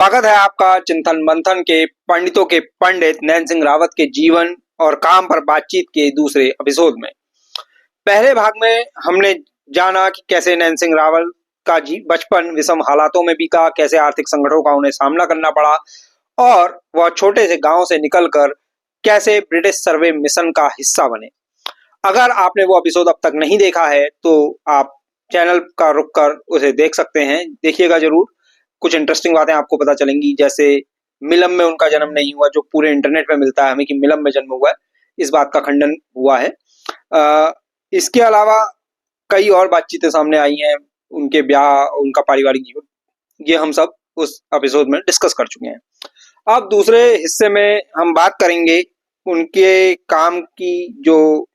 स्वागत है आपका चिंतन मंथन के पंडितों के पंडित नैन सिंह रावत के जीवन और काम पर बातचीत के दूसरे एपिसोड में। पहले भाग में हमने जाना कि कैसे नैन सिंह रावत का बचपन विषम हालातों में बीता, कैसे आर्थिक संकटों का उन्हें सामना करना पड़ा और वह छोटे से गांव से निकलकर कैसे ब्रिटिश सर्वे मिशन का हिस्सा बने। अगर आपने वो एपिसोड अब तक नहीं देखा है तो आप चैनल का रुक कर उसे देख सकते हैं, देखिएगा जरूर। कुछ इंटरेस्टिंग बातें आपको पता चलेंगी, जैसे मिलम में उनका जन्म नहीं हुआ, जो पूरे इंटरनेट पे मिलता है हमें कि मिलम में जन्म हुआ है, इस बात का खंडन हुआ है। इसके अलावा कई और बातचीतें सामने आई हैं, उनके ब्याह, उनका पारिवारिक जीवन, ये हम सब उस एपिसोड में डिस्कस कर चुके हैं। अब दूसरे हिस्से में हम बात करेंगे उनके काम की, जो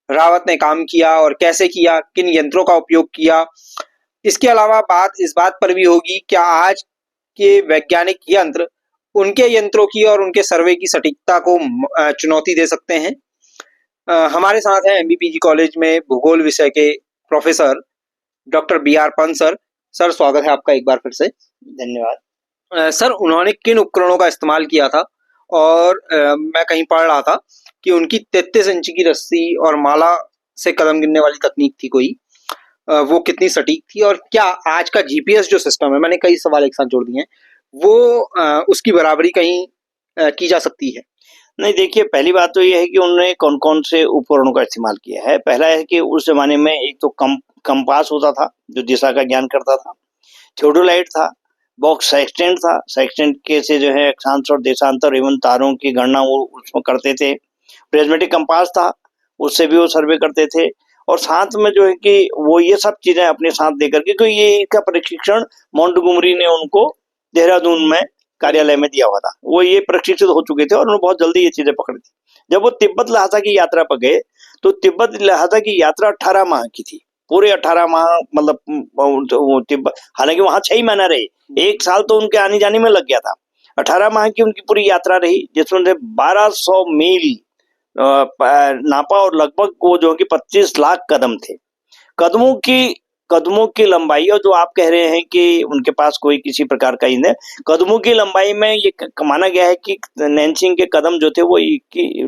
रावत ने काम किया और कैसे किया, किन यंत्रों का उपयोग किया। इसके अलावा बात इस बात पर भी होगी, क्या आज के वैज्ञानिक यंत्र उनके यंत्रों की और उनके सर्वे की सटीकता को चुनौती दे सकते हैं। हमारे साथ हैं एमबीपीजी कॉलेज में भूगोल विषय के professor doctor BR Pant sir. Sir, स्वागत है आपका एक बार फिर से। धन्यवाद। सर, उन्होंने किन उपकरणों का इस्तेमाल किया था, और मैं कहीं पढ़ रहा था कि उनकी 33 इंच की रस्सी और माला से कदम गिनने वाली तकनीक थी कोई, वो कितनी सटीक थी, और क्या आज का जीपीएस जो सिस्टम है, मैंने कई सवाल एक साथ जोड़ दिए हैं, वो उसकी बराबरी कहीं की जा सकती है? नहीं, देखिए, पहली बात तो यह है कि उन्होंने कौन कौन से उपकरणों का इस्तेमाल किया है। पहला है कि उस जमाने में एक तो कंपास होता था जो दिशा का ज्ञान करता था, थियोडोलाइट था, बॉक्स सेक्सटेंट था, सेक्सटेंट के से जो है अक्षांश और देशांतर एवं तारों की गणना वो उसमें करते थे। प्रिज्मेटिक कंपास था, उससे भी वो सर्वे करते थे, और साथ में जो है कि वो ये सब चीजें अपने साथ देकर के, क्योंकि ये इसका प्रशिक्षण मोंटगोमरी ने उनको देहरादून में कार्यालय में दिया हुआ था। वो ये प्रशिक्षित हो चुके थे और उन्होंने बहुत जल्दी ये चीजें पकड़ी थी। जब वो तिब्बत लहासा की यात्रा पर गए तो तिब्बत लहासा की यात्रा 18 माह की थी, पूरे 18 माह, मतलब तिब्बत, हालांकि वहां 6 महीना रहे, 1 साल तो उनके आने जाने में लग गया था। 18 माह की उनकी पूरी यात्रा रही, जिसमें 1200 मील नापा और लगभग वो जो कि 25 लाख कदम थे। कदमों की लंबाई, और जो आप कह रहे हैं कि उनके पास कोई किसी प्रकार का ईंधन, कदमों की लंबाई में ये माना गया है कि नैन सिंह के कदम जो थे वो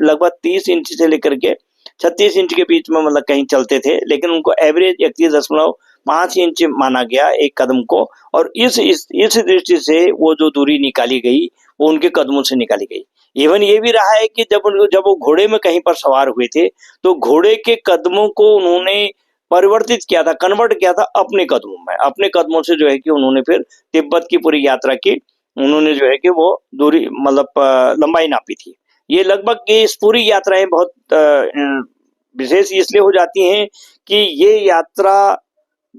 लगभग 30 इंच से लेकर के 36 इंच के बीच में मतलब कहीं चलते थे, लेकिन उनको एवरेज 31.5 इंच माना गया एक कदम को। और इस दृष्टि से वो जो दूरी निकाली गई वो उनके कदमों से निकाली गई। इवन ये भी रहा है कि जब वो घोड़े में कहीं पर सवार हुए थे तो घोड़े के कदमों को उन्होंने परिवर्तित किया था, कन्वर्ट किया था अपने कदमों में। अपने कदमों से जो है कि उन्होंने फिर तिब्बत की पूरी यात्रा की, उन्होंने जो है कि वो दूरी मतलब लंबाई नापी थी। ये लगभग ये इस पूरी यात्राएं बहुत विशेष इसलिए हो जाती हैं कि ये यात्रा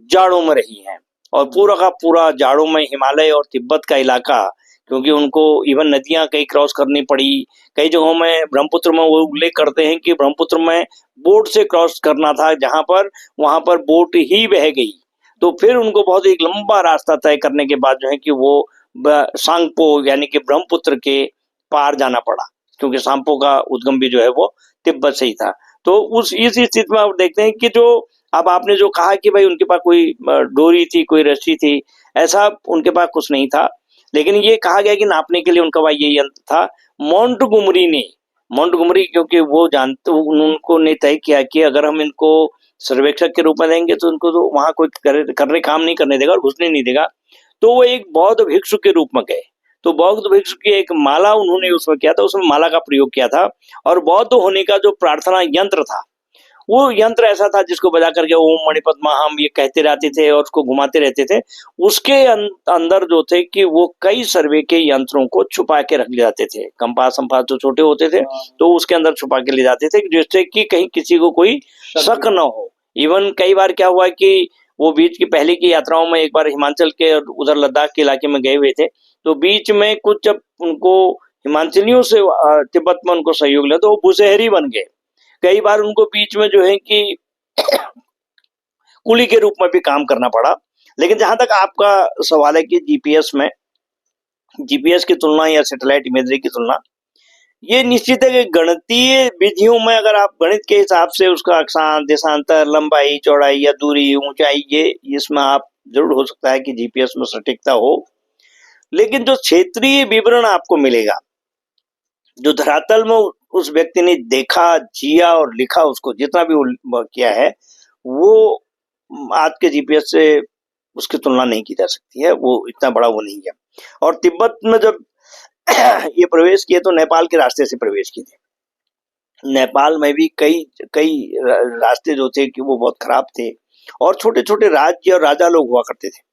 जाड़ों में रही है, और पूरा का पूरा जाड़ों में हिमालय और तिब्बत का इलाका, क्योंकि उनको इवन नदियां कई क्रॉस करनी पड़ी। कई जगहों में ब्रह्मपुत्र में वो उल्लेख करते हैं कि ब्रह्मपुत्र में बोट से क्रॉस करना था, जहां पर वहां पर बोट ही बह गई, तो फिर उनको बहुत एक लंबा रास्ता तय करने के बाद जो है कि वो सांगपो यानी कि ब्रह्मपुत्र के पार जाना पड़ा, क्योंकि सांगपो का उद्गम भी जो है वो तिब्बत से ही था। तो इस स्थिति में आप देखते हैं कि जो अब आपने जो कहा कि भाई उनके पास कोई डोरी थी, कोई रस्सी थी, ऐसा उनके पास कुछ नहीं था। लेकिन ये कहा गया कि नापने के लिए उनका वह ये यंत्र था। मोंटगोमरी क्योंकि वो जानते, उनको ने तय किया कि अगर हम इनको सर्वेक्षक के रूप में देंगे तो उनको तो वहां कोई करने काम नहीं करने देगा और घुसने नहीं देगा। तो वो एक बौद्ध भिक्षु के रूप में गए, तो बौद्ध भिक्षु की एक माला उन्होंने उसमें किया था, उसमें माला का प्रयोग किया था। और बौद्ध होने का जो प्रार्थना यंत्र था, वो यंत्र ऐसा था जिसको बजा करके ओम मणिपद्मा हम ये कहते रहते थे और उसको घुमाते रहते थे। उसके अंदर जो थे कि वो कई सर्वे के यंत्रों को छुपा के रख ले जाते थे। कंपास तो छोटे होते थे तो उसके अंदर छुपा के ले जाते थे, जिससे कि कहीं किसी को कोई शक न हो। इवन कई बार क्या हुआ कि वो बीच की पहले की यात्राओं में एक बार हिमाचल के और उधर लद्दाख के इलाके में गए हुए थे, तो बीच में कुछ जब उनको हिमाचलियों से तिब्बत में उनको सहयोग लिया तो वो भूसेहरी बन गए। कई बार उनको बीच में जो है कि कुली के रूप में भी काम करना पड़ा। लेकिन जहां तक आपका सवाल है कि जीपीएस की तुलना या सैटेलाइट इमेजरी की तुलना, ये निश्चित है कि गणितीय विधियों में अगर आप गणित के हिसाब से उसका अक्षांश, देशांतर, लंबाई, चौड़ाई या दूरी, ऊंचाई, ये इसमें आप जरूर हो सकता है कि जीपीएस में सटीकता हो। लेकिन जो क्षेत्रीय विवरण आपको मिलेगा, जो धरातल में उस व्यक्ति ने देखा, जिया और लिखा, उसको जितना भी किया है, वो आज के जीपीएस से उसकी तुलना नहीं की जा सकती है। वो इतना बड़ा वो नहीं है। और तिब्बत में जब ये प्रवेश किए तो नेपाल के रास्ते से प्रवेश किए थे। नेपाल में भी कई कई रास्ते जो थे कि वो बहुत खराब थे, और छोटे छोटे राज्य और राजा लोग हुआ करते थे।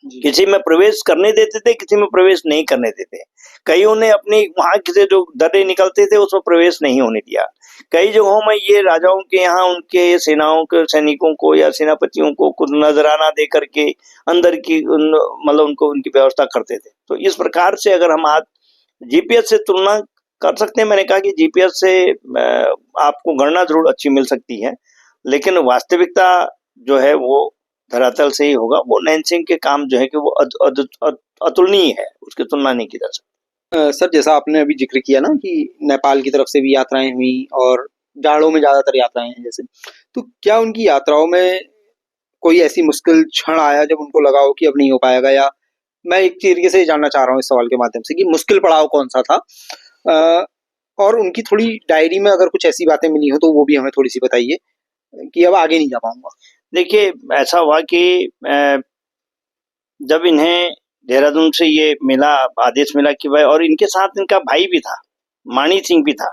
किसी में प्रवेश करने देते थे, किसी में प्रवेश नहीं करने देते। कईयों ने अपनी वहां से जो दर्रे निकलते थे उसमें प्रवेश नहीं होने दिया। कई जगहों में ये राजाओं के यहाँ उनके सेनाओं के सैनिकों को या सेनापतियों को कुछ नजराना दे करके अंदर की मतलब उनको उनकी व्यवस्था करते थे। तो इस प्रकार से अगर हम आज जीपीएस से तुलना कर सकते हैं, मैंने कहा कि जीपीएस से आपको गणना जरूर अच्छी मिल सकती है, लेकिन वास्तविकता जो है वो धरातल से ही होगा। वो नैनसिंग के काम जो है कि वो अतुलनीय है, उसकी तुलना नहीं की जा सकती। सर, जैसा आपने अभी जिक्र किया ना कि नेपाल की तरफ से भी यात्राएं हुई और जाड़ों में ज्यादातर यात्राएं हैं जैसे, तो क्या उनकी यात्राओं में कोई ऐसी मुश्किल क्षण आया जब उनको लगा हो कि अब नहीं हो पाएगा? या मैं एक तरीके से जानना चाह रहा हूँ इस सवाल के माध्यम से कि मुश्किल पड़ाव कौन सा था, और उनकी थोड़ी डायरी में अगर कुछ ऐसी बातें मिली हो तो वो भी हमें थोड़ी सी बताइए कि अब आगे नहीं जा पाऊंगा। देखिए, ऐसा हुआ कि जब इन्हें देहरादून से ये मिला, आदेश मिला कि भाई, और इनके साथ इनका भाई भी था, मानी सिंह भी था।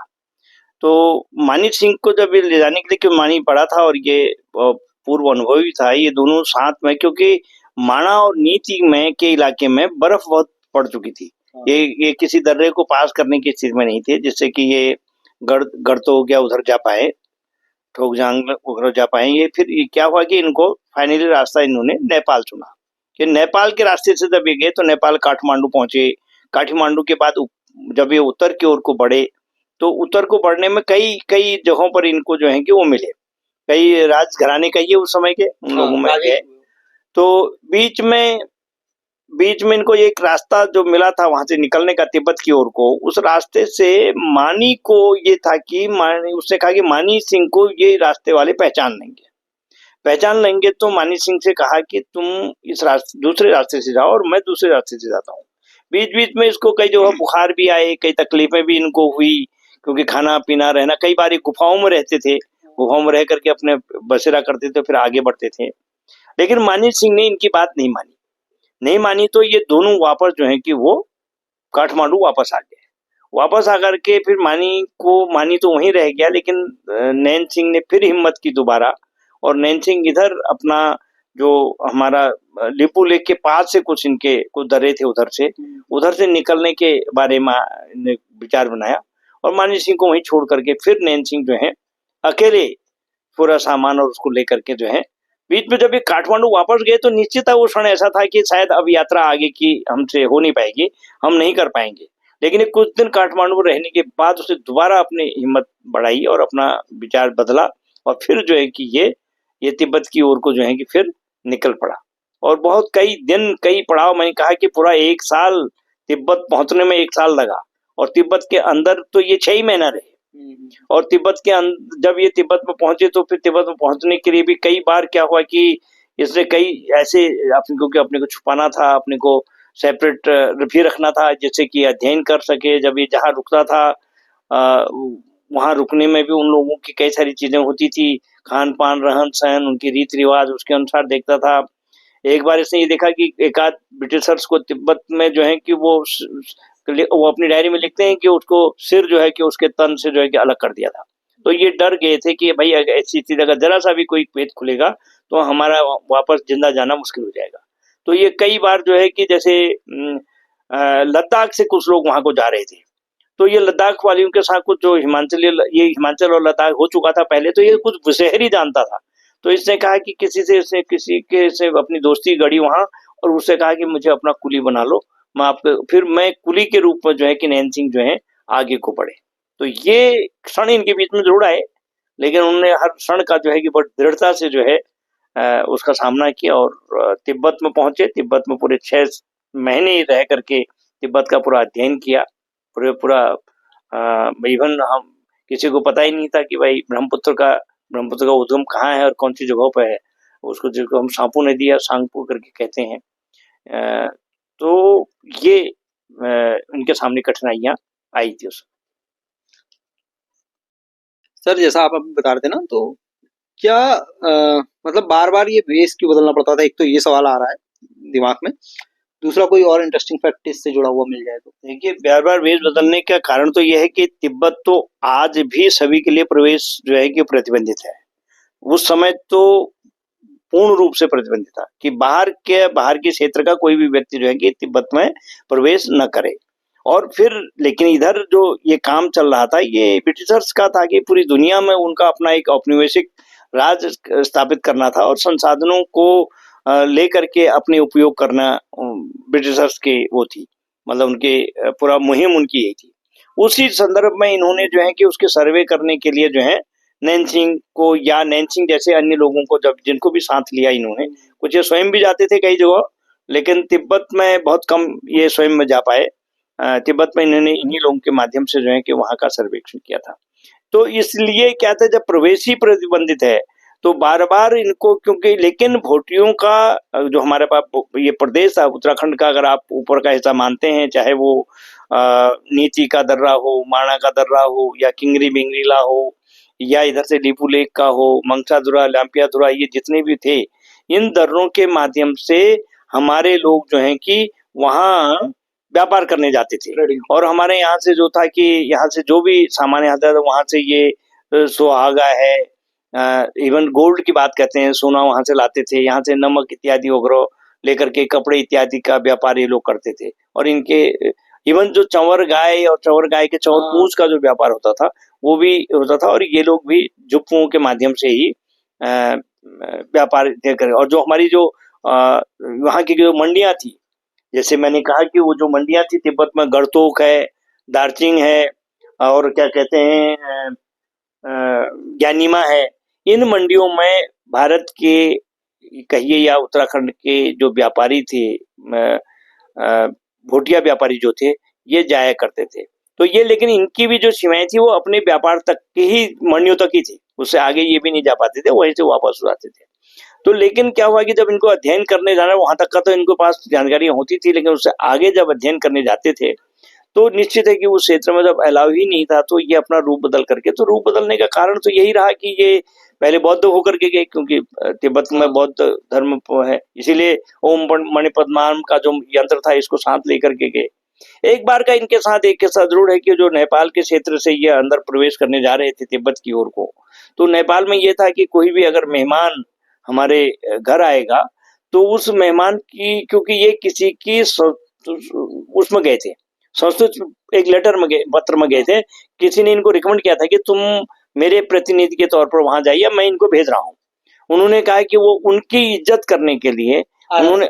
तो मानी सिंह को जब ले जाने के लिए, क्योंकि मानी बड़ा था और ये पूर्व अनुभवी था, ये दोनों साथ में, क्योंकि माणा और नीति में के इलाके में बर्फ बहुत पड़ चुकी थी। ये किसी दर्रे को पास करने की स्थिति में नहीं थे, जिससे कि ये गढ़ तो हो गया उधर जा पाए, ठोकजांग उधर जा पाए। ये फिर क्या हुआ कि इनको फाइनली रास्ता इन्होंने नेपाल चुना। कि नेपाल के रास्ते से जब ये गए तो नेपाल काठमांडू पहुंचे। काठमांडू के बाद जब ये उत्तर की ओर को बढ़े तो उत्तर को बढ़ने में कई कई जगहों पर इनको जो है कि वो मिले, कई राजघराने कहिए उस समय के उन लोगों में गए। तो बीच में इनको एक रास्ता जो मिला था वहां से निकलने का तिब्बत की ओर को, उस रास्ते से मानी को ये था कि उसने कहा कि मानी सिंह को ये रास्ते वाले पहचान लेंगे। तो मानी सिंह से कहा कि तुम इस दूसरे रास्ते से जाओ और मैं दूसरे रास्ते से जाता हूँ। बीच बीच में इसको कई जगह बुखार भी आए, कई तकलीफें भी इनको हुई, क्योंकि खाना पीना रहना, कई बार गुफाओं में रहते थे, गुफाओं में रह करके अपने बसेरा करते थे, फिर आगे बढ़ते थे। लेकिन मानी सिंह ने इनकी बात नहीं मानी। तो ये दोनों वापस जो है कि वो काठमांडू वापस आ गए। वापस आकर के फिर मानी तो वहीं रह गया, लेकिन नैन सिंह ने फिर हिम्मत की दोबारा, और नैन सिंह इधर अपना जो हमारा लिपू लेक के पास से कुछ दर्रे थे, उधर से निकलने के बारे में विचार बनाया, और मानी सिंह को वहीं छोड़ करके फिर नैन सिंह जो है अकेले पूरा सामान और उसको लेकर के जो है, बीच में जब ये काठमांडू वापस गए तो निश्चित वो क्षण ऐसा था कि शायद अब यात्रा आगे की हमसे हो नहीं पाएगी, हम नहीं कर पाएंगे। लेकिन कुछ दिन काठमांडू में रहने के बाद उसे दोबारा अपनी हिम्मत बढ़ाई और अपना विचार बदला, और फिर जो है कि ये तिब्बत की ओर को जो है कि फिर निकल पड़ा। और बहुत कई दिन, कई पड़ाव, मैंने कहा कि पूरा 1 साल तिब्बत पहुंचने में 1 साल लगा, और तिब्बत के अंदर तो ये 6 महीना रहे। और तिब्बत के जब ये तिब्बत में पहुंचे तो फिर तिब्बत में पहुंचने के लिए भी कई बार क्या हुआ कि इसने कई ऐसे क्योंकि अपने को छुपाना था, अपने को सेपरेट भी रखना था, जिससे कि अध्ययन कर सके। जब ये जहाँ रुकता था वहां रुकने में भी उन लोगों की कई सारी चीजें होती थी, खान पान, रहन सहन, उनकी रीति रिवाज, उसके अनुसार देखता था। एक बार इसने ये देखा कि एक आध ब्रिटिशर्स को तिब्बत में जो है कि वो अपनी डायरी में लिखते हैं कि उसको सिर जो है कि उसके तन से जो है कि अलग कर दिया था। तो ये डर गए थे कि भाई अगर ऐसी चीज अगर जरा सा भी कोई पेट खुलेगा तो हमारा वापस जिंदा जाना मुश्किल हो जाएगा। तो ये कई बार जो है कि जैसे लद्दाख से कुछ लोग वहां को जा रहे थे, तो ये लद्दाख वालियों के साथ कुछ जो हिमाचल और लद्दाख हो चुका था पहले, तो ये कुछ विशेषरी जानता था। तो इसने कहा कि किसी से अपनी दोस्ती गढ़ी वहां, और उससे कहा कि मुझे अपना कुली बना लो, फिर मैं कुली के रूप में जो है कि नैन सिंह जो है आगे को बढ़े। तो ये क्षण इनके बीच में जरूर आए, लेकिन उन्होंने हर क्षण का जो है कि बड़ी दृढ़ता से जो है उसका सामना किया, और तिब्बत में पहुंचे। तिब्बत में पूरे 6 महीने रह करके तिब्बत का पूरा अध्ययन किया। पूरा इवन हम किसी को पता ही नहीं था कि भाई ब्रह्मपुत्र का उद्गम कहाँ है और कौन सी जगहों पर है। उसको जिसको हम सांपू नदी या सांगपू करके कहते हैं। तो ये इनके सामने कठिनाइयां आई थी उस। सर जैसा आप अभी बता रहे थे ना, तो क्या मतलब बार बार ये वेश क्यों बदलना पड़ता था? एक तो ये सवाल आ रहा है दिमाग में। दूसरा कोई और इंटरेस्टिंग फैक्ट इससे जुड़ा हुआ मिल जाए तो। देखिए, बार बार वेश बदलने का कारण तो यह है कि तिब्बत तो आज भी सभी के लिए प्रवेश जो है कि प्रतिबंधित है। उस समय तो पूर्ण रूप से प्रतिबंधित था कि बाहर के क्षेत्र का कोई भी व्यक्ति जो है कि तिब्बत में प्रवेश न करे। और फिर लेकिन इधर जो ये काम चल रहा था, ये ब्रिटिशर्स का था कि पूरी दुनिया में उनका अपना एक औपनिवेशिक राज स्थापित करना था और संसाधनों को लेकर के अपने उपयोग करना ब्रिटिशर्स के वो थी, मतलब उनके पूरा मुहिम उनकी यही थी। उसी संदर्भ में इन्होंने जो है कि उसके सर्वे करने के लिए जो है नैनसिंग को या नैनसिंग जैसे अन्य लोगों को जब जिनको भी साथ लिया इन्होंने, कुछ ये स्वयं भी जाते थे कई जगह, लेकिन तिब्बत में बहुत कम ये स्वयं में जा पाए। तिब्बत में इन्होंने इन्हीं लोगों के माध्यम से जो है कि वहां का सर्वेक्षण किया था। तो इसलिए क्या था, जब प्रवेश ही प्रतिबंधित है तो बार बार इनको, क्योंकि लेकिन भोटियों का जो हमारे पास ये प्रदेश था उत्तराखंड का, अगर आप ऊपर का हिस्सा मानते हैं, चाहे वो नीति का दर्रा हो, माणा का दर्रा हो, या किंगरी बिंगरीला हो, या इधर से डीपू लेक का हो, मंगसाधुरा, लाम्पियाधुरा, ये जितने भी थे, इन दर्रों के माध्यम से हमारे लोग जो हैं कि वहाँ व्यापार करने जाते थे। और हमारे यहाँ से जो था कि यहाँ से जो भी सामान आता था वहां से ये सुहागा है, इवन गोल्ड की बात करते हैं, सोना वहां से लाते थे, यहाँ से नमक इत्यादि वगैरह लेकर के कपड़े इत्यादि का व्यापार ये लोग करते थे। और इनके इवन जो चंवर गाय और चंवर गाय के चंवर पूंछ का जो व्यापार होता था वो भी होता था, और ये लोग भी जुप्पुओं के माध्यम से ही व्यापार कर। और जो हमारी जो वहाँ की जो मंडियां थी, जैसे मैंने कहा कि वो जो मंडियां थी तिब्बत में, गढ़तोक है, दार्जिलिंग है, और क्या कहते हैं ज्ञानीमा है, इन मंडियों में भारत के कहिए या उत्तराखंड के जो व्यापारी थे, भोटिया व्यापारी जो थे, ये जाया करते थे। तो ये, लेकिन इनकी भी जो सीमाएं थी वो अपने व्यापार तक की ही मंडियों तक ही थी, उससे आगे ये भी नहीं जा पाते थे, वहीं से वापस हो जाते थे। तो लेकिन क्या हुआ कि जब इनको अध्ययन करने जाना, वहां तक का तो इनको पास जानकारी होती थी, लेकिन उससे आगे जब अध्ययन करने जाते थे तो निश्चित है कि उस क्षेत्र में जब अलाउ ही नहीं था, तो ये अपना रूप बदल करके, तो रूप बदलने का कारण तो यही रहा कि ये पहले बौद्ध होकर के गए, क्योंकि तिब्बत में बौद्ध धर्म है, इसीलिए ओम मणि पद्माम का जो यंत्र था इसको साथ लेकर के गए। एक बार का इनके साथ एक किस्सा जरूर है कि जो नेपाल के क्षेत्र से ये अंदर प्रवेश करने जा रहे थे तिब्बत की ओर को, तो नेपाल में ये था कि कोई भी अगर मेहमान हमारे घर आएगा तो उस मेहमान की, क्योंकि ये किसी की उसमें गए थे, संस्कृत एक लेटर में गए, पत्र में गए थे, किसी ने इनको रिकमेंड किया था कि तुम मेरे प्रतिनिधि के तौर पर वहां जाइए, मैं इनको भेज रहा हूँ। उन्होंने कहा कि वो उनकी इज्जत करने के लिए उन्होंने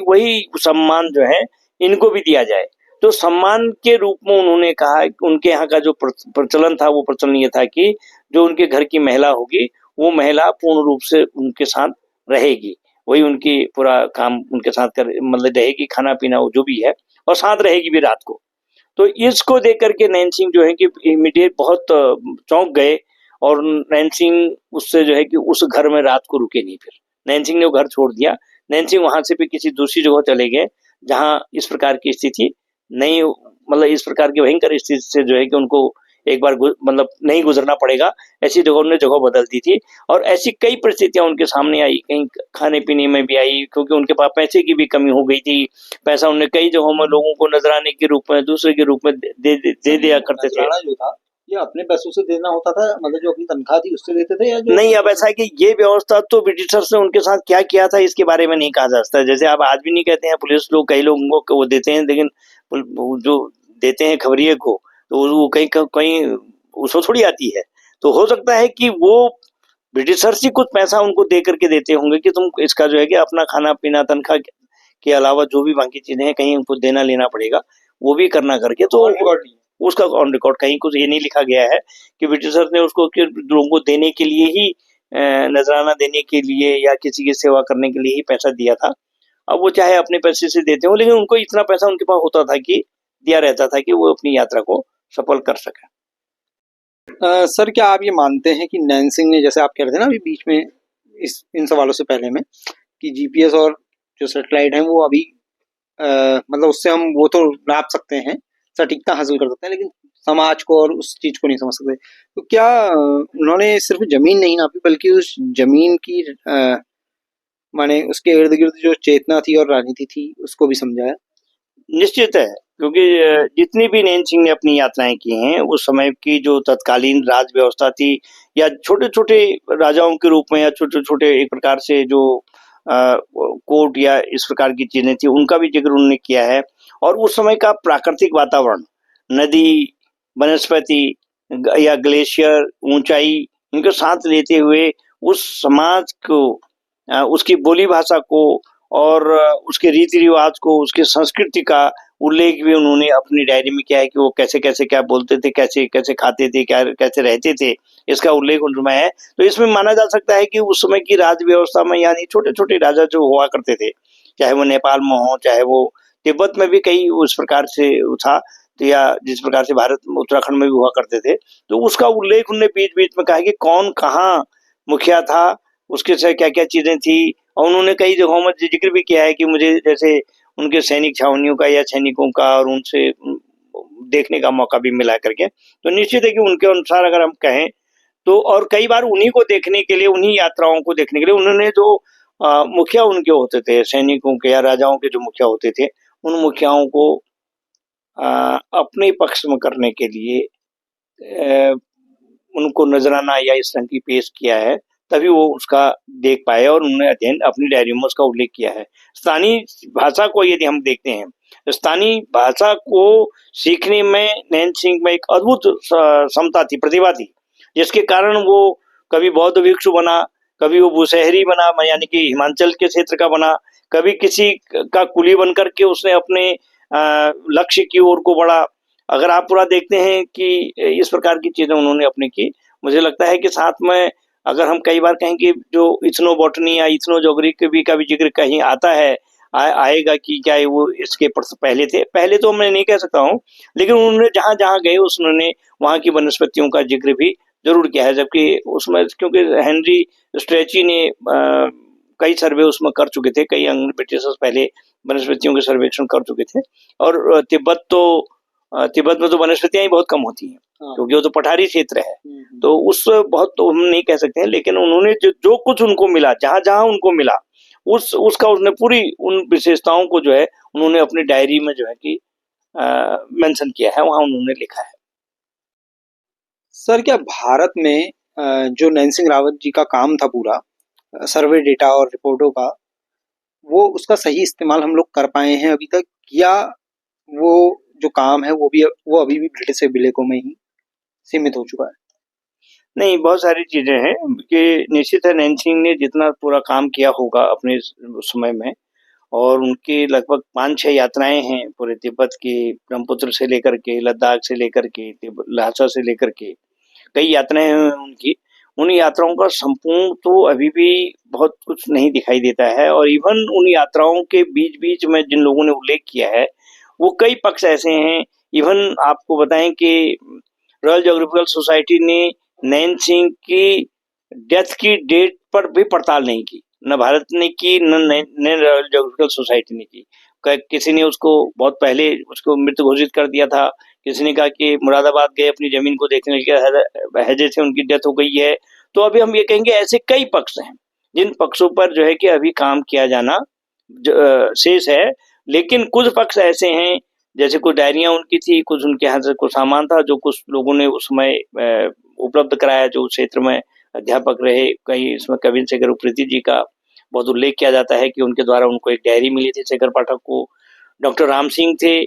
वही सम्मान जो है इनको भी दिया जाए। तो सम्मान के रूप में उन्होंने कहा, उनके यहाँ का जो प्रचलन था वो प्रचलन ये था कि जो उनके घर की महिला होगी वो महिला पूर्ण रूप से उनके साथ रहेगी, वही उनकी पूरा काम उनके साथ कर, मतलब रहेगी, खाना पीना वो जो भी है, और साथ रहेगी भी रात को। तो इसको देख करके नैनसिंग जो है कि इमीडिएट बहुत चौंक गए, और नैनसिंग उससे जो है कि उस घर में रात को रुके नहीं। फिर नैनसिंग ने वो घर छोड़ दिया। नैनसिंग वहां से भी किसी दूसरी जगह चले गए जहां इस प्रकार की स्थिति नहीं, मतलब इस प्रकार की भयंकर स्थिति से जो है कि उनको एक बार मतलब नहीं गुजरना पड़ेगा, ऐसी जगह उन्होंने जगह बदल दी थी। और ऐसी कई परिस्थितियां उनके सामने आई, कहीं खाने पीने में भी आई, क्योंकि उनके पास पैसे की भी कमी हो गई थी। पैसा उन्होंने कई जगहों में लोगों को नजराने के रूप में, दूसरे के रूप में दे दिया करते थे। जो था ये अपने पैसों से देना होता था, मतलब जो अपनी तनख्वाह थी उससे देते थे, या जो नहीं, अब ऐसा है कि ये व्यवस्था तो ब्रिटिशर्स ने उनके साथ क्या किया था इसके बारे में नहीं कहा जा सकता। जैसे आप आज भी नहीं कहते हैं, पुलिस लोग कई लोगों को वो देते हैं, लेकिन जो देते हैं खबरिए को, तो वो कहीं कहीं उसको थोड़ी आती है। तो हो सकता है कि वो ब्रिटिशर्स ही कुछ पैसा उनको दे करके देते होंगे कि तुम इसका जो है कि अपना खाना पीना, तनख्वाह के अलावा जो भी बाकी चीजें हैं कहीं उनको देना लेना पड़ेगा, वो भी करना करके। तो उसका ऑन रिकॉर्ड कहीं कुछ ये नहीं लिखा गया है कि ब्रिटिशर्स ने उसको लोगों को देने के लिए ही, नजराना देने के लिए या किसी की सेवा करने के लिए ही पैसा दिया था। अब वो चाहे अपने पैसे से देते हो, लेकिन उनको इतना पैसा उनके पास होता था कि दिया रहता था कि वो अपनी यात्रा को सफल कर सके। सर क्या आप ये मानते हैं कि नैनसिंग ने, जैसे आप कह रहे थे ना अभी बीच में इन सवालों से पहले में, कि जीपीएस और जो सैटेलाइट हैं वो अभी मतलब उससे हम वो तो नाप सकते हैं, सटीकता हासिल कर सकते हैं, लेकिन समाज को और उस चीज को नहीं समझ सकते। तो क्या उन्होंने सिर्फ जमीन नहीं नापी, बल्कि उस जमीन की माने उसके इर्द गिर्द जो चेतना थी और राजनीति थी उसको भी समझाया? निश्चित है, क्योंकि जितनी भी नैन सिंह ने अपनी यात्राएं की हैं उस समय की जो तत्कालीन राज व्यवस्था थी, या छोटे छोटे राजाओं के रूप में, या छोटे छोटे एक प्रकार से जो कोर्ट या इस प्रकार की चीजें थी, उनका भी जिक्र उन्होंने किया है। और उस समय का प्राकृतिक वातावरण, नदी, वनस्पति या ग्लेशियर, ऊंचाई, इनको साथ लेते हुए उस समाज को, उसकी बोली भाषा को, और उसके रीति रिवाज को, उसकी संस्कृति का उल्लेख भी उन्होंने अपनी डायरी में किया है कि वो कैसे कैसे क्या बोलते थे, कैसे कैसे खाते थे, क्या कैसे रहते थे, इसका उल्लेख उनमें है। तो इसमें माना जा सकता है कि उस समय की राज व्यवस्था में, यानी छोटे छोटे राजा जो हुआ करते थे, चाहे वो नेपाल में हो, चाहे वो तिब्बत में भी कई उस प्रकार से था, तो या जिस प्रकार से भारत उत्तराखंड में भी हुआ करते थे, तो उसका उल्लेख उन्होंने बीच बीच में कहा कि कौन कहाँ मुखिया था, उसके से क्या क्या चीजें थी। और उन्होंने कई जगहों में जिक्र भी किया है कि मुझे जैसे उनके सैनिक छावनियों का या सैनिकों का और उनसे देखने का मौका भी मिला करके। तो निश्चित है कि उनके अनुसार अगर हम कहें तो, और कई बार उन्हीं को देखने के लिए, उन्हीं यात्राओं को देखने के लिए उन्होंने जो मुखिया उनके होते थे, सैनिकों के या राजाओं के जो मुखिया होते थे, उन मुखियाओं को अपने पक्ष में करने के लिए उनको नजराना या इस रंग की पेश किया है, तभी वो उसका देख पाए, और उन्होंने अध्ययन अपनी डायरी में उसका उल्लेख किया है। स्थानीय भाषा को यदि हम देखते हैं, स्थानीय भाषा को सीखने में नैन सिंह में एक अद्भुत क्षमता थी, प्रतिभा थी, जिसके कारण वो कभी बौद्ध भिक्षु बना, कभी वो भूसहरी बना, यानी कि हिमाचल के क्षेत्र का बना, कभी किसी का कुली बन करके उसने अपने लक्ष्य की ओर को बढ़ा। अगर आप पूरा देखते हैं कि इस प्रकार की चीजें उन्होंने अपनी की, मुझे लगता है कि साथ में अगर हम कई बार कहें कि जो इथनोबॉटनी या इथनोजोग्राफी का भी जिक्र कहीं आता है, आएगा कि क्या वो इसके पहले थे, पहले तो मैं नहीं कह सकता हूँ, लेकिन उन्होंने जहां जहां गए उसने वहां की वनस्पतियों का जिक्र भी जरूर किया है। जबकि उसमें क्योंकि हेनरी स्ट्रेची ने कई सर्वे उसमें कर चुके थे, कई ब्रिटिशर्स पहले वनस्पतियों के सर्वेक्षण कर चुके थे। और तिब्बत में तो वनस्पतियां ही बहुत कम होती हैं, क्योंकि वो तो पठारी क्षेत्र है, तो उस बहुत तो हम नहीं कह सकते हैं, लेकिन उन्होंने जो कुछ उनको मिला, जहां जहां उनको मिला, उसका उसने पूरी उन विशेषताओं को जो है उन्होंने अपनी डायरी में जो है कि मेंशन किया है, वहां उन्होंने लिखा है। सर, क्या भारत में जो नैन सिंह रावत जी का काम था पूरा, सर्वे डेटा और रिपोर्टों का, वो उसका सही इस्तेमाल हम लोग कर पाए हैं अभी तक, या वो जो काम है वो अभी भी ब्रिटिश अभिलेखों में ही सीमित हो चुका है? नहीं, बहुत सारी चीजें हैं कि निश्चित है नैन सिंह ने जितना पूरा काम किया होगा अपने समय में, और उनकी लगभग 5-6 यात्राएं हैं पूरे तिब्बत की, ब्रह्मपुत्र से लेकर के, लद्दाख से लेकर के, लहासा से लेकर के, कई यात्राएं हैं उनकी। उन यात्राओं का संपूर्ण तो अभी भी बहुत कुछ नहीं दिखाई देता है, और इवन उन यात्राओं के बीच बीच में जिन लोगों ने उल्लेख किया है, वो कई पक्ष ऐसे हैं। इवन आपको बताएं कि रॉयल ज्योग्राफिकल सोसाइटी ने नैन सिंह की डेथ की डेट पर भी पड़ताल नहीं की, न भारत ने की, न रॉयल ज्योग्राफिकल सोसाइटी ने की। किसी ने उसको बहुत पहले उसको मृत घोषित कर दिया था, किसी ने कहा कि मुरादाबाद गए अपनी जमीन को देखने के हैजे से उनकी डेथ हो गई है। तो अभी हम ये कहेंगे ऐसे कई पक्ष हैं जिन पक्षों पर जो है कि अभी काम किया जाना शेष है, लेकिन कुछ पक्ष ऐसे हैं, जैसे कुछ डायरियां उनकी थी, कुछ उनके यहाँ से कुछ सामान था जो कुछ लोगों ने उस समय उपलब्ध कराया, जो क्षेत्र में अध्यापक रहे। कहीं इसमें कविन शेखर उप्रेती जी का बहुत उल्लेख किया जाता है कि उनके द्वारा उनको एक डायरी मिली थी शेखर पाठक को। डॉक्टर राम सिंह थे,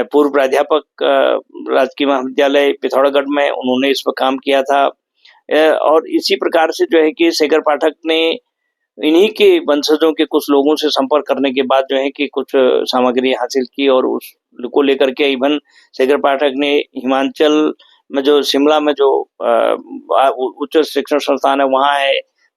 पूर्व प्राध्यापक राजकीय महाविद्यालय पिथौरागढ़ में, उन्होंने इस पर काम किया था। और इसी प्रकार से जो है कि शेखर पाठक ने इन्हीं के वंशजों के कुछ लोगों से संपर्क करने के बाद जो है कि कुछ सामग्री हासिल की, और उसको लेकर के इवन शेखर पाठक ने हिमाचल में जो शिमला में जो उच्च शिक्षण संस्थान है वहाँ है,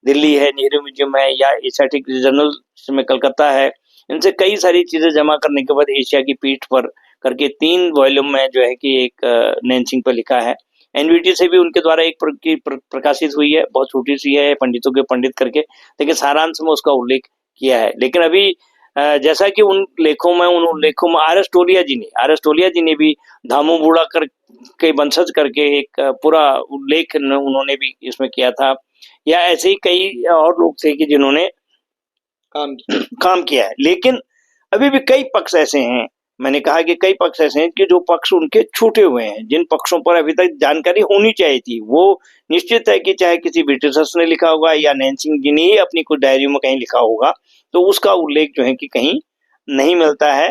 दिल्ली है, नेहरू म्यूजियम है, या एशियाटिक रीजनल में कलकत्ता है, इनसे कई सारी चीजें जमा करने के बाद एशिया की पीठ पर करके 3 वॉल्यूम में जो है कि एक नैन सिंह पर लिखा है। एनवीटी से भी उनके द्वारा एक प्रकाशित हुई है, बहुत छोटी सी है, पंडितों के पंडित करके, लेकिन सारांश में उसका उल्लेख किया है। लेकिन अभी जैसा कि उन लेखों में आर एस टोलिया जी ने भी धामू बूढ़ा कर के वंशज करके एक पूरा उल्लेख उन्होंने भी इसमें किया था, या ऐसे ही कई और लोग थे कि जिन्होंने काम किया है। लेकिन अभी भी कई पक्ष ऐसे हैं, मैंने कहा कि कई पक्ष ऐसे हैं कि जो पक्ष उनके छूटे हुए हैं, जिन पक्षों पर अभी तक जानकारी होनी चाहिए थी। वो निश्चित है कि चाहे किसी ब्रिटिशर्स ने लिखा होगा या नैनसिंग जी ने ही अपनी कुछ डायरियों में कहीं लिखा होगा, तो उसका उल्लेख जो है कि कहीं नहीं मिलता है।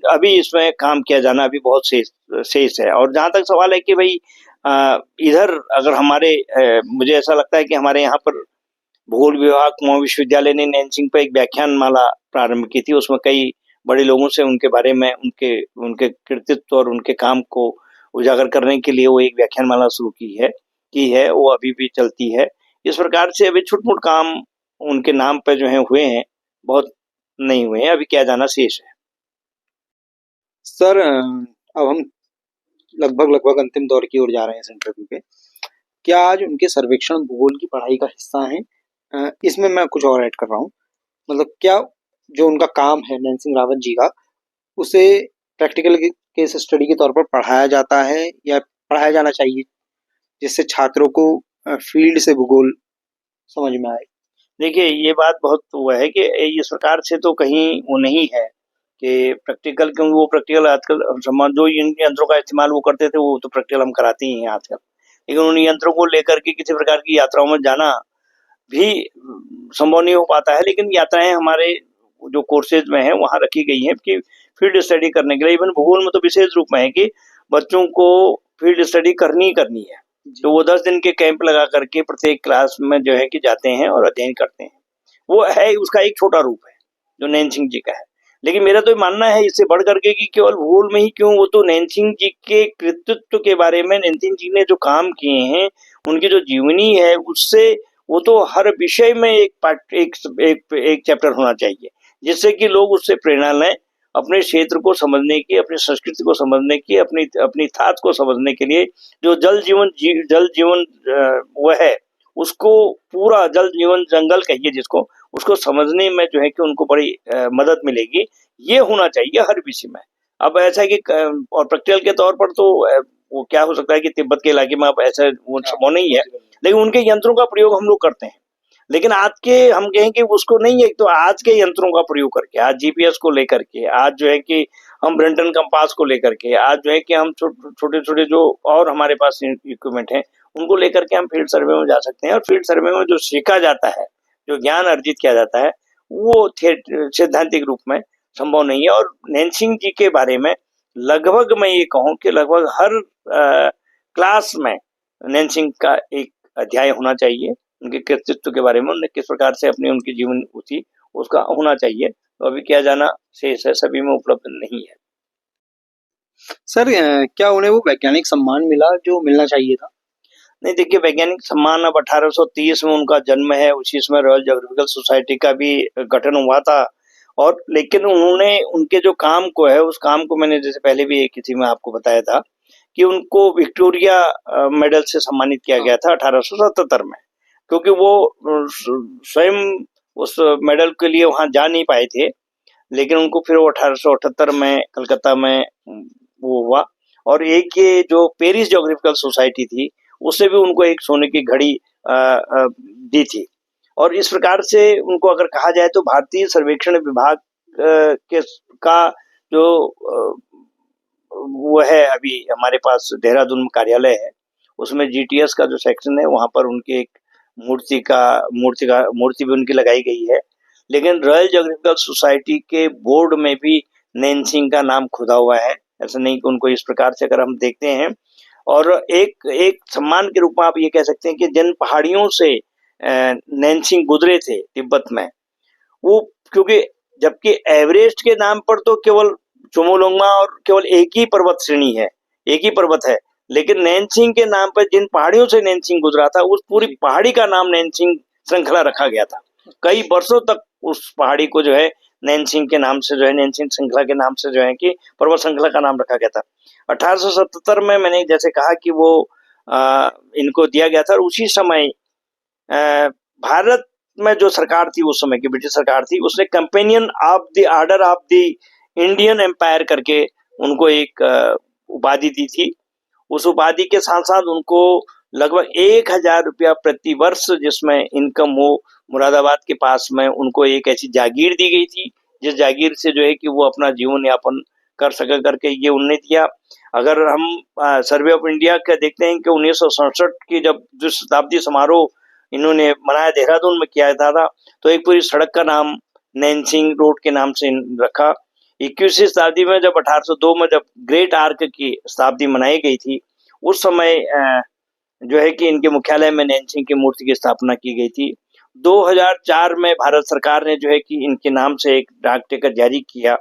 अभी इसमें काम किया जाना अभी बहुत शेष है। और जहां तक सवाल है कि भाई इधर अगर हमारे मुझे ऐसा लगता है कि हमारे यहाँ पर भूगोल विभाग कुमाऊं विश्वविद्यालय ने नैनसिंग पर एक व्याख्यान माला प्रारंभ की थी। उसमें कई बड़े लोगों से उनके बारे में, उनके कृतित्व और उनके काम को उजागर करने के लिए वो एक व्याख्यान माला शुरू की है, वो अभी भी चलती है। इस प्रकार से अभी छुटपुट काम उनके नाम पे जो है हुए हैं, बहुत नहीं हुए हैं, अभी किया जाना शेष है। सर अब हम लगभग अंतिम दौर की ओर जा रहे हैं इस इंटरव्यू के। क्या आज उनके सर्वेक्षण भूगोल की पढ़ाई का हिस्सा हैं? इसमें मैं कुछ और ऐड कर रहा हूँ। मतलब क्या जो उनका काम है नैनसिंग रावत जी का, उसे प्रैक्टिकल केस स्टडी के तौर पर पढ़ाया जाता है या पढ़ाया जाना चाहिए, जिससे छात्रों को फील्ड से भूगोल समझ में आए? देखिए, ये बात बहुत वो है कि इस प्रकार से तो कहीं वो नहीं है कि प्रैक्टिकल, क्योंकि वो प्रैक्टिकल आजकल जो इन यंत्रों का इस्तेमाल वो करते थे, वो तो प्रैक्टिकल हम कराते ही हैं आजकल। लेकिन उन यंत्रों को लेकर के किसी प्रकार की यात्राओं में जाना भी संभव नहीं हो पाता है। लेकिन यात्राएं हमारे जो कोर्सेज में है वहां रखी गई हैं कि फील्ड स्टडी करने के लिए। इवन भूगोल में तो विशेष रूप में है कि बच्चों को फील्ड स्टडी करनी है। तो वो 10 दिन के कैंप लगा करके प्रत्येक क्लास में जो है कि जाते हैं और अध्ययन करते हैं। वो है, उसका एक छोटा रूप है जो नैनसिंग जी का है। लेकिन मेरा तो मानना है इससे बढ़ करके कि केवल भूगोल में ही क्यों, वो तो नैनसिंग जी के कृतित्व के बारे में, नैनसिंग जी ने जो काम किए हैं, उनकी जो जीवनी है, उससे वो तो हर विषय में एक पार्ट, एक चैप्टर होना चाहिए, जिससे कि लोग उससे प्रेरणा लें, अपने क्षेत्र को समझने की, अपनी संस्कृति को समझने की, अपनी थात को समझने के लिए। जो जल जीवन वो है, उसको पूरा जल जीवन जंगल कहिए जिसको, उसको समझने में जो है कि उनको बड़ी मदद मिलेगी। ये होना चाहिए हर विषय में। अब ऐसा है कि और प्रैक्टिकल के तौर पर तो वो क्या हो सकता है कि तिब्बत के इलाके में अब ऐसा वो संभव नहीं है, लेकिन उनके यंत्रों का प्रयोग हम लोग करते हैं। लेकिन आज के हम कहें कि उसको नहीं है, तो आज के यंत्रों का प्रयोग करके, आज जीपीएस को लेकर के, आज जो है कि हम ब्रेंटन कंपास को लेकर के, आज जो है कि हम छोटे छोटे जो और हमारे पास इक्विपमेंट हैं, उनको लेकर के हम फील्ड सर्वे में जा सकते हैं। और फील्ड सर्वे में जो सीखा जाता है, जो ज्ञान अर्जित किया जाता है, वो सैद्धांतिक रूप में संभव नहीं है। और नैनसिंग जी के बारे में लगभग मैं ये कहूँ कि लगभग हर क्लास में नैनसिंग का एक अध्याय होना चाहिए। उनके कृतित्व के बारे में, उन्होंने किस प्रकार से अपनी उनकी जीवन थी, उसका होना चाहिए। तो अभी किया जाना शेष है, सभी में उपलब्ध नहीं है। सर क्या उन्हें वो वैज्ञानिक सम्मान मिला जो मिलना चाहिए था? नहीं, देखिए, वैज्ञानिक सम्मान अब 1830 में उनका जन्म है, उसी समय रॉयल ज्योग्राफिकल सोसाइटी का भी गठन हुआ था। और लेकिन उन्होंने उनके जो काम को है, उस काम को मैंने जैसे पहले भी एक किसी में आपको बताया था कि उनको विक्टोरिया मेडल से सम्मानित किया गया था 1877 में, क्योंकि वो स्वयं उस मेडल के लिए वहां जा नहीं पाए थे। लेकिन उनको फिर वो 1878 में कलकत्ता में वो हुआ। और एक ये जो पेरिस ज्योग्राफिकल सोसाइटी थी, उससे भी उनको एक सोने की घड़ी दी थी। और इस प्रकार से उनको अगर कहा जाए तो भारतीय सर्वेक्षण विभाग के का जो वो है, अभी हमारे पास देहरादून में कार्यालय है, उसमें जीटीएस का जो सेक्शन है, वहां पर उनकी एक मूर्ति भी उनकी लगाई गई है। लेकिन रॉयल ज्योग्राफिकल सोसाइटी के बोर्ड में भी नैनसिंग का नाम खुदा हुआ है। ऐसा नहीं कि उनको इस प्रकार से अगर हम देखते हैं, और एक सम्मान के रूप में आप ये कह सकते हैं कि जिन पहाड़ियों से नैनसिंग गुजरे थे तिब्बत में, वो क्योंकि जबकि एवरेस्ट के नाम पर तो केवल चोमोलोंगमा और केवल एक ही पर्वत श्रेणी है, एक ही पर्वत है, लेकिन नैनसिंग के नाम पर जिन पहाड़ियों से नैनसिंग गुजरा था, उस पूरी पहाड़ी का नाम नैनसिंग श्रृंखला रखा गया था। कई वर्षों तक उस पहाड़ी को जो है नैनसिंग के नाम से, जो है नैनसिंग श्रृंखला के नाम से, जो है कि पर्वत श्रृंखला का नाम रखा गया था। 1877 में मैंने जैसे कहा कि वो इनको दिया गया था। और उसी समय भारत में जो सरकार थी उस समय की ब्रिटिश सरकार थी, उसने companion of the order of the Indian Empire करके उनको एक उपाधि दी थी। उस उपाधि के साथ साथ उनको लगभग 1,000 रुपया प्रति वर्ष जिसमें इनकम हो, मुरादाबाद के पास में उनको एक ऐसी जागीर दी गई थी जिस जागीर से जो है कि वो अपना जीवन यापन कर सका करके ये उन्होंने दिया। अगर हम सर्वे ऑफ इंडिया का देखते हैं कि 1967 की जब जो शताब्दी समारोह इन्होंने मनाया देहरादून में किया था, तो एक पूरी सड़क का नाम नैनसिंग रोड के नाम से रखा। 21वीं शताब्दी में जब 1802 में जब ग्रेट आर्क की शताब्दी मनाई गई थी, उस समय जो है कि इनके मुख्यालय में नैनसिंग की मूर्ति की स्थापना की गई थी। 2004 में भारत सरकार ने जो है कि इनके नाम से एक डाक टिकट जारी किया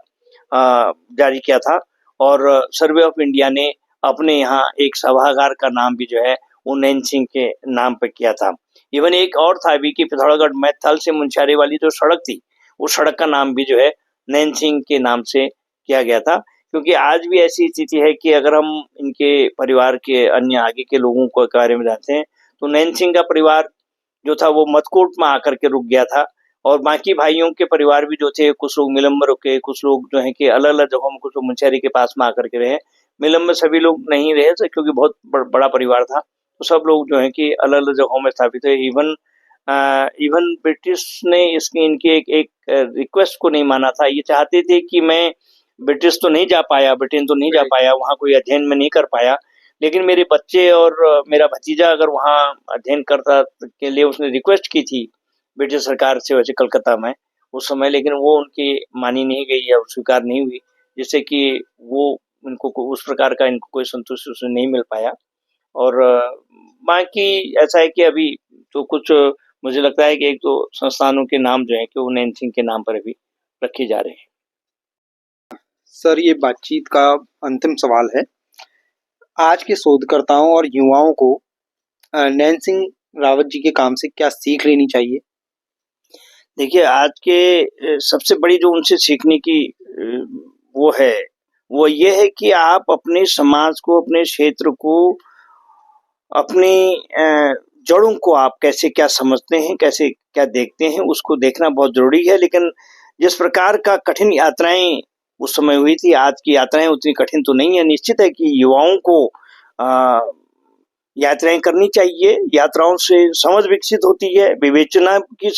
था और सर्वे ऑफ इंडिया ने अपने यहाँ एक सभागार का नाम भी जो है वो नैनसिंग के नाम पर किया था। इवन एक और था भी कि पिथौरागढ़ में थल से मुंशियारी वाली जो सड़क थी, उस सड़क का नाम भी जो है नैनसिंग के नाम से किया गया था। क्योंकि आज भी ऐसी स्थिति है कि अगर हम इनके परिवार के अन्य आगे के लोगों को बारे में जानते हैं तो नैनसिंग का परिवार जो था वो मधकोट में आकर के रुक गया था और बाकी भाइयों के परिवार भी जो थे, कुछ लोग मिलम में रुके, कुछ लोग जो है कि अलग अलग जगहों में, कुछ लोग मुंशियारी के पास में आकर के रहे। मिलम में सभी लोग नहीं रहे थे क्योंकि बहुत बड़ा परिवार था, तो सब लोग जो है कि अलग अलग जगहों में स्थापित हुए। इवन ब्रिटिश ने इसकी इनकी एक रिक्वेस्ट को नहीं माना था। ये चाहते थे कि मैं ब्रिटिश तो नहीं जा पाया, ब्रिटेन तो नहीं जा पाया, वहाँ कोई अध्ययन में नहीं कर पाया, लेकिन मेरे बच्चे और मेरा भतीजा अगर वहाँ अध्ययन करता के लिए उसने रिक्वेस्ट की थी ब्रिटिश सरकार से वैसे कलकत्ता में उस समय, लेकिन वो उनकी मानी नहीं गई या स्वीकार नहीं हुई, जिससे कि वो उनको उस प्रकार का इनको कोई संतुष्टि उसमें नहीं मिल पाया। और बाकी ऐसा है कि अभी तो कुछ मुझे लगता है कि एक तो संस्थानों के नाम जो है कि वो नैनसिंग के नाम पर अभी रखे जा रहे हैं। सर, ये बातचीत का अंतिम सवाल है। आज के शोधकर्ताओं और युवाओं को नैनसिंग रावत जी के काम से क्या सीख लेनी चाहिए? देखिए, आज के सबसे बड़ी जो उनसे सीखने की वो है, वो ये है कि आप अपने समाज को, अपने क्षेत्र को, अपनी जड़ों को आप कैसे क्या समझते हैं, कैसे क्या देखते हैं, उसको देखना बहुत जरूरी है। लेकिन जिस प्रकार का कठिन यात्राएं उस समय हुई थी, आज की यात्राएं उतनी कठिन तो नहीं है। निश्चित है कि युवाओं को यात्राएं करनी चाहिए, यात्राओं से समझ विकसित होती है, विवेचना की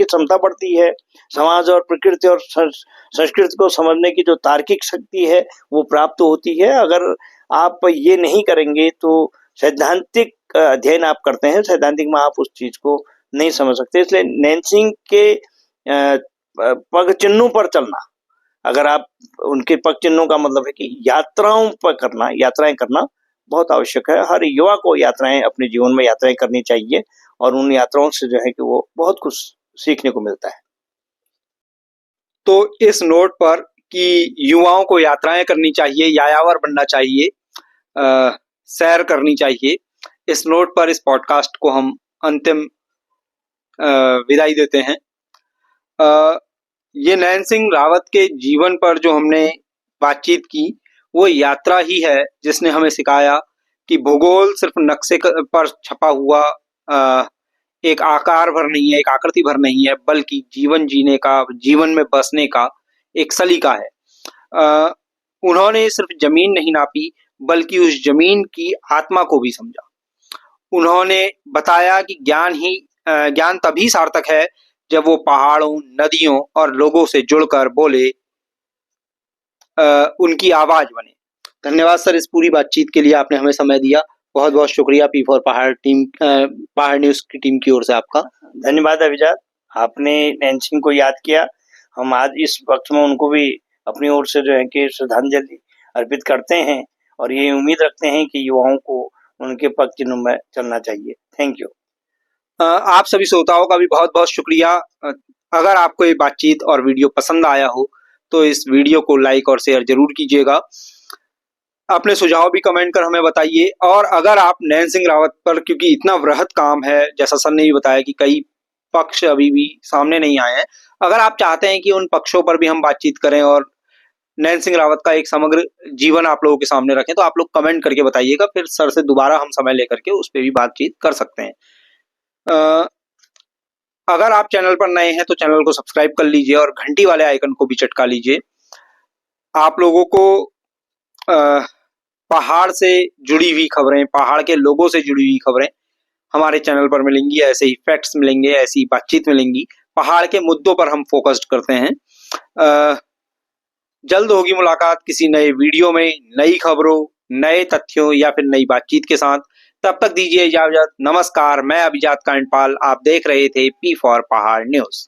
क्षमता बढ़ती है, समाज और प्रकृति और संस्कृति को समझने की जो तार्किक शक्ति है वो प्राप्त होती है। अगर आप ये नहीं करेंगे तो सैद्धांतिक अध्ययन आप करते हैं, सैद्धांतिक में आप उस चीज को नहीं समझ सकते। इसलिए नैनसिंग के पग चिन्हों पर चलना, अगर आप उनके पग चिन्हों का मतलब है कि यात्राएं करना बहुत आवश्यक है। हर युवा को यात्राएं, अपने जीवन में यात्राएं करनी चाहिए और उन यात्राओं से जो है कि वो बहुत कुछ सीखने को मिलता है। तो इस नोट पर कि युवाओं को यात्राएं करनी चाहिए, यायावर बनना चाहिए, सैर करनी चाहिए, इस नोट पर इस पॉडकास्ट को हम अंतिम विदाई देते हैं। ये नैनसिंग रावत के जीवन पर जो हमने बातचीत की वो यात्रा ही है जिसने हमें सिखाया कि भूगोल सिर्फ नक्शे पर छपा हुआ एक आकार भर नहीं है, एक आकृति भर नहीं है, बल्कि जीवन जीने का, जीवन में बसने का एक सलीका है। उन्होंने सिर्फ जमीन नहीं नापी बल्कि उस जमीन की आत्मा को भी समझा। उन्होंने बताया कि ज्ञान तभी सार्थक है जब वो पहाड़ों, नदियों और लोगों से जुड़कर बोले, उनकी आवाज बने। धन्यवाद सर, इस पूरी बातचीत के लिए आपने हमें समय दिया। बहुत बहुत शुक्रिया P4 पहाड़ न्यूज की टीम की ओर से आपका। धन्यवाद अभिजात, आपने नैनसिंग को याद किया। हम आज इस वक्त में उनको भी अपनी ओर से जो है कि श्रद्धांजलि अर्पित करते हैं और ये उम्मीद रखते हैं कि युवाओं को उनके पग चिन्हों में चलना चाहिए। Thank you. आप सभी श्रोताओं का भी बहुत बहुत शुक्रिया। अगर आपको ये बातचीत और वीडियो पसंद आया हो तो इस वीडियो को लाइक और शेयर जरूर कीजिएगा। अपने सुझाव भी कमेंट कर हमें बताइए। और अगर आप नैनसिंग रावत पर, क्योंकि इतना वृहद काम है, जैसा सर ने भी बताया कि कई पक्ष अभी भी सामने नहीं आए हैं, अगर आप चाहते हैं कि उन पक्षों पर भी हम बातचीत करें और नैनसिंग रावत का एक समग्र जीवन आप लोगों के सामने रखें, तो आप लोग कमेंट करके बताइएगा, फिर सर से दोबारा हम समय लेकर के उस पर भी बातचीत कर सकते हैं। अगर आप चैनल पर नए हैं तो चैनल को सब्सक्राइब कर लीजिए और घंटी वाले आइकन को भी चटका लीजिए। आप लोगों को पहाड़ से जुड़ी हुई खबरें, पहाड़ के लोगों से जुड़ी हुई खबरें हमारे चैनल पर मिलेंगी। ऐसे ही फैक्ट्स मिलेंगे, ऐसी बातचीत मिलेंगी। पहाड़ के मुद्दों पर हम फोकस्ड करते हैं। जल्द होगी मुलाकात किसी नए वीडियो में, नई खबरों, नए तथ्यों या फिर नई बातचीत के साथ। तब तक दीजिए इजाजत। नमस्कार, मैं अभिजात कांडपाल। आप देख रहे थे पी फॉर पहाड़ न्यूज।